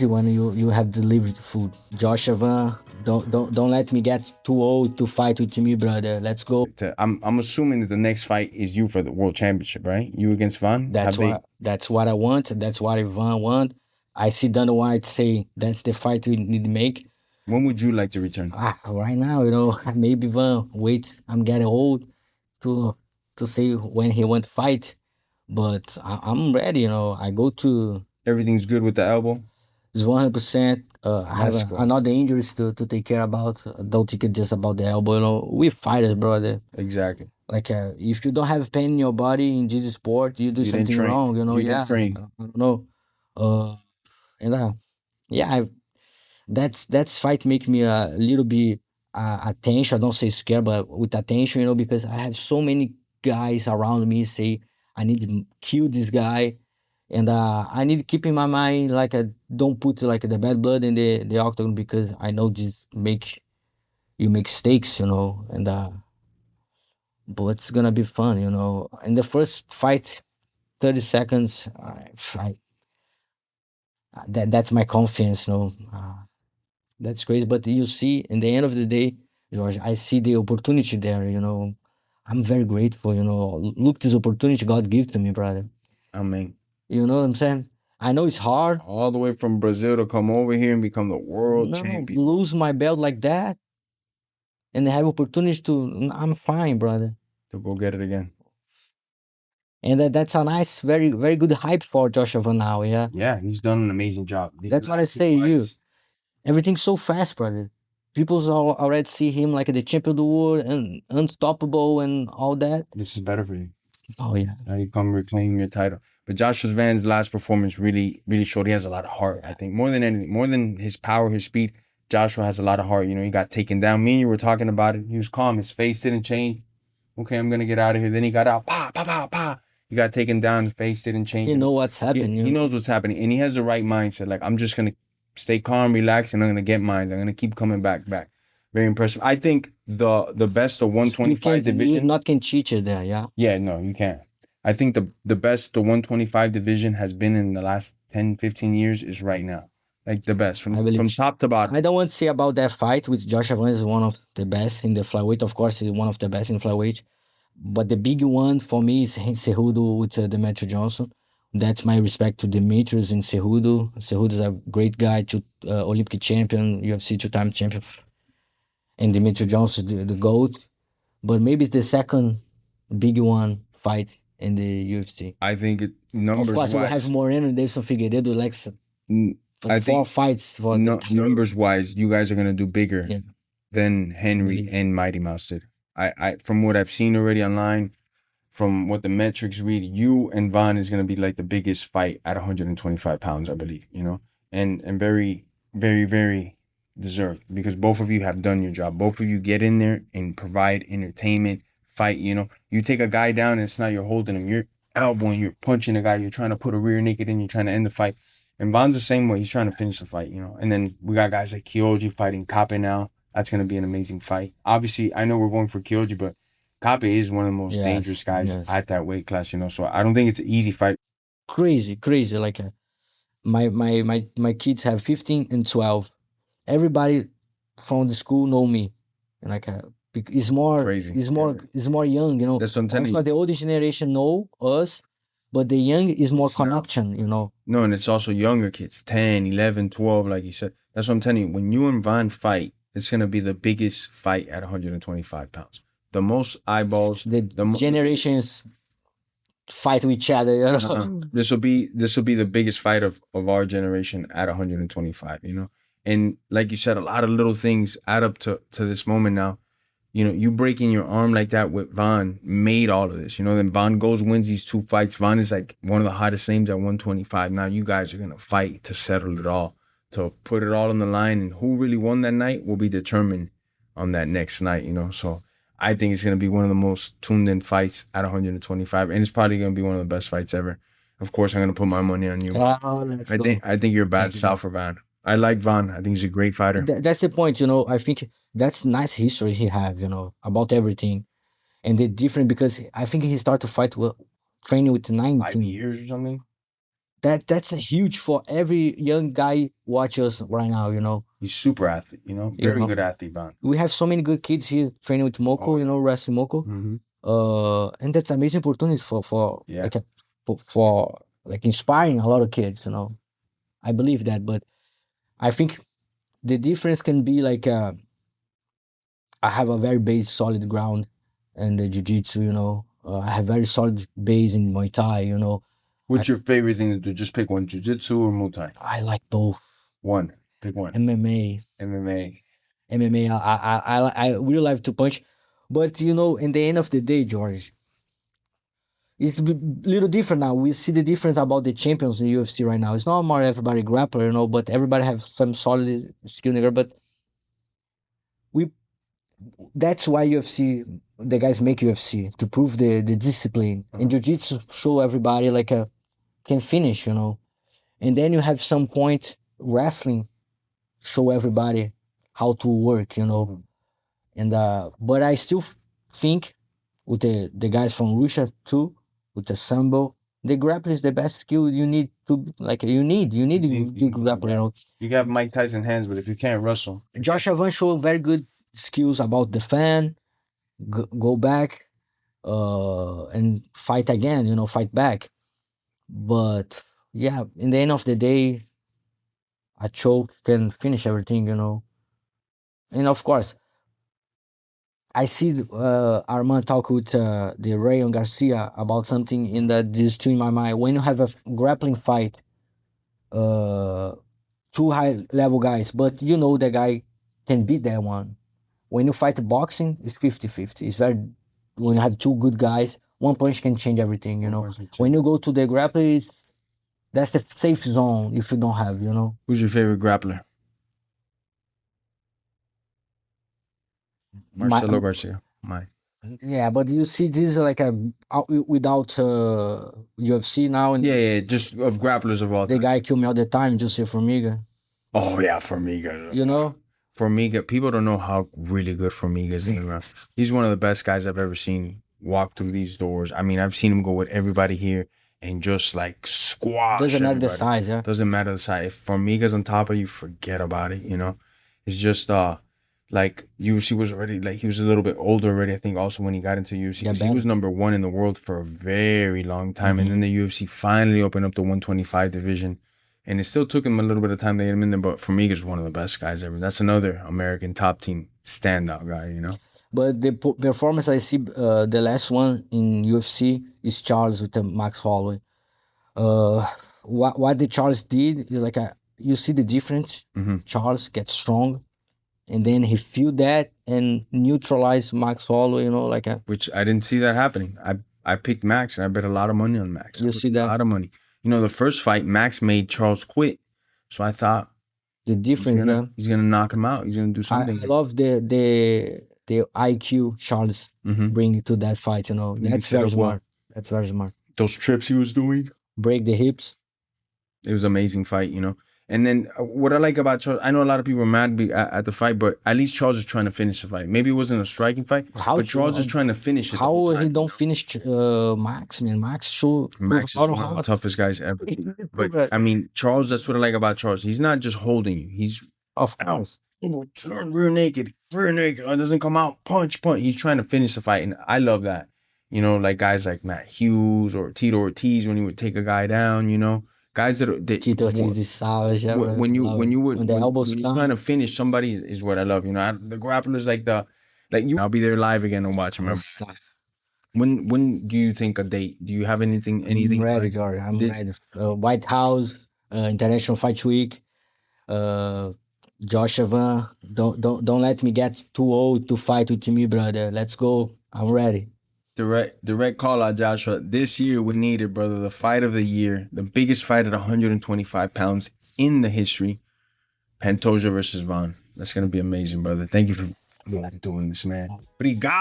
When you have delivered food. Joshua Van, don't let me get too old to fight with me, brother. Let's go. I'm assuming that the next fight is you for the world championship, right? You against Van. Have they? That's what I want. That's what Ivan want. I see Dana White say that's the fight we need to make. When would you like to return? Right now, maybe Van wait. I'm getting old to say when he want to fight, but I'm ready. I go to. Everything's good with the elbow. It's 100%. I have Let's go. another injuries to take care about. Don't think it's just about the elbow. We fighters, brother. Exactly. Like if you don't have pain in your body in this sport, you do You didn't something train. wrong. You Yeah. didn't train. I don't know. And yeah, that's fight make me a little bit attention. I don't say scared, but with attention, because I have so many guys around me say I need to kill this guy, and I need to keep in my mind like I don't put like the bad blood in the octagon because I know this make you make mistakes, and but it's gonna be fun, In the first fight, 30 seconds, that's my confidence, that's crazy. But you see, in the end of the day, George, I see the opportunity there. I'm very grateful. Look, this opportunity God gave to me, brother. I mean, You know what I'm saying? I know it's hard. all the way from Brazil to come over here and become the world No, champion. lose my belt like that, and have opportunity to. I'm fine, brother. To go get it again. And that's a nice, very, very good hype for Joshua now. Yeah, Yeah, he's done an amazing job. that's what I say. Everything's so fast, brother. People already see him like the champion of the world and unstoppable and all that. This is better for you. Oh yeah. Now you come reclaim your title. But Joshua Van's last performance really, really showed he has a lot of heart. I think more than anything, more than his power, his speed, Joshua has a lot of heart. He got taken down. Me and you were talking about it. He was calm. His face didn't change. Okay, I'm gonna get out of here. Then he got out. Pa, pa, pa, pa. He got taken down. His face didn't change. He know what's happening. He knows what's happening, and he has the right mindset. Like, I'm just gonna stay calm, relax, and I'm gonna get mine. I'm gonna keep coming back. Very impressive. I think the best of 125 division. You not can cheat you there, yeah. Yeah, no, you can't. I think the best the 125 division has been in the last 10, 15 years is right now. Like the best from top to bottom. I don't want to say about that fight with Josh Evans is one of the best in the flyweight. Of course, he's one of the best in flyweight. But the big one for me is Cejudo with Demetri Johnson. That's my respect to Demetrius and Cejudo. Cejudo is a great guy, Olympic champion, UFC two-time champion, and Demetri Johnson the GOAT. But maybe it's the second big one fight in the UFC. I think numbers. Of course, we have Moreno and Davidson Figueiredo, like 4 fights for numbers wise. You guys are gonna do bigger than Henry and Mighty Mouse did. I from what I've seen already online, from what the metrics read, you and Von is gonna be like the biggest fight at 125 pounds, I believe. And very, very, very deserved because both of you have done your job. Both of you get in there and provide entertainment, fight. You take a guy down and it's not you're holding him, you're elbowing, you're punching a guy, you're trying to put a rear naked in, you're trying to end the fight. And Von's the same way. He's trying to finish the fight, And then we got guys like Kyoji fighting Kape now. That's going to be an amazing fight. Obviously, I know we're going for Kyoji, but Kape is one of the most dangerous guys at that weight class, So I don't think it's an easy fight. Crazy. Like my kids have 15 and 12. Everybody from the school know me. And it's more crazy. It's more young, That's what I'm telling you. The older generation know us, but the young is more connection, No, and it's also younger kids, 10, 11, 12, like you said. That's what I'm telling you. When you and Von fight, it's going to be the biggest fight at 125 pounds. The most eyeballs. The generations fight with each other, This will be the biggest fight of our generation at 125, And like you said, a lot of little things add up to this moment now. You breaking your arm like that with Von made all of this. Then Von wins these 2 fights. Von is like one of the hottest names at 125. Now you guys are going to fight to settle it all, to put it all on the line. And who really won that night will be determined on that next night, So I think it's going to be one of the most tuned in fights at 125. And it's probably going to be one of the best fights ever. Of course, I'm going to put my money on you. I think you're a bad style for Von. I like Von. I think he's a great fighter. That's the point, I think that's nice history he have, about everything. And the different because I think he started to fight training with 19 5 years or something. that's a huge for every young guy watch us right now. He's super athlete, very good athlete, Van. We have so many good kids here training with Moko, wrestling Moko. Mm-hmm. And that's amazing opportunity for Yeah. like for like inspiring a lot of kids. I believe that, but I think the difference can be like I have a very base solid ground in the jiu-jitsu. I have very solid base in Muay Thai. What's your favorite thing to do? Just pick one: jiu-jitsu or Muay Thai? I like both. One. Pick one. MMA. MMA. MMA. I really like to punch, but in the end of the day, George, it's a little different now. We see the difference about the champions in UFC right now. It's not more everybody grappler, but everybody have some solid skill there. But we that's why UFC, the guys make UFC to prove the discipline. And jiu-jitsu show everybody like a can finish, And then you have some point wrestling show everybody how to work, And but I still think with the guys from Russia too, with the sambo, the grappling is the best skill you need to like you need to grapple. You have Mike Tyson hands, but if you can't wrestle, Josh Evan showed very good skills about defend, go back, and fight again. Fight back. But yeah, in the end of the day, a choke can finish everything. And of course, I see Armand talk with the Rayon Garcia about something in that this too in my mind. When you have a grappling fight, two high level guys, but the guy can beat that one. When you fight boxing, it's 50-50. It's very when you have two good guys, one punch can change everything. When you go to the grappling, that's the safe zone if you don't have. Who's your favorite grappler? Marcelo Garcia. Mine. Yeah, but you see, this is like a without UFC now. And yeah, just of grapplers of all the time. guy killed me all the time, Jose Formiga. Oh yeah, Formiga. Formiga. People don't know how really good Formiga is in the ground. He's one of the best guys I've ever seen walk through these doors. I mean, I've seen him go with everybody here and just like squash. Doesn't matter everybody. the size, yeah. Doesn't matter the size. If Formiga's on top of you, forget about it. It's just like UFC was already like he was a little bit older already. I think also when he got into UFC, Yeah, he was #1 in the world for a very long time, and then the UFC finally opened up the 125 division, and it still took him a little bit of time to get him in there. But Formiga's one of the best guys ever. That's another American top team standout guy. But the performance I see, the last one in UFC is Charles with the Max Holloway. What the Charles did is like you see the difference. Charles gets strong. And then he feel that and neutralize Max Holloway, which I didn't see that happening. I picked Max and I bet a lot of money on Max. You see that? A lot of money. The first fight, Max made Charles quit. So I thought the difference, he's gonna knock him out. He's gonna do something. I love the IQ Charles bring to that fight, That's very smart. That's very smart. Those trips he was doing. Break the hips. It was an amazing fight, And then what I like about Charles, I know a lot of people are mad at the fight, but at least Charles is trying to finish the fight. Maybe it wasn't a striking fight, but Charles is trying to finish it. How he don't finish Max, man? Max is one of the toughest guys ever. But I mean, Charles, that's what I like about Charles. He's not just holding you. He's of course rear naked. It doesn't come out. Punch. He's trying to finish the fight, and I love that. Like guys like Matt Hughes or Tito Ortiz when he would take a guy down. Guys that Tito Ortiz is savage. When you're trying to finish somebody is what I love. The grapplers I'll be there live again and watch him. When do you think a date? Do you have anything? I'm ready, George. I'm ready. White House, International Fight Week. Josh Evan, don't let me get too old to fight with me, brother. Let's go. I'm ready. Direct call out, Joshua. This year we needed, brother, the fight of the year, the biggest fight at 125 pounds in the history. Pantoja versus Van. That's gonna be amazing, brother. Thank you for doing this, man. Obrigado.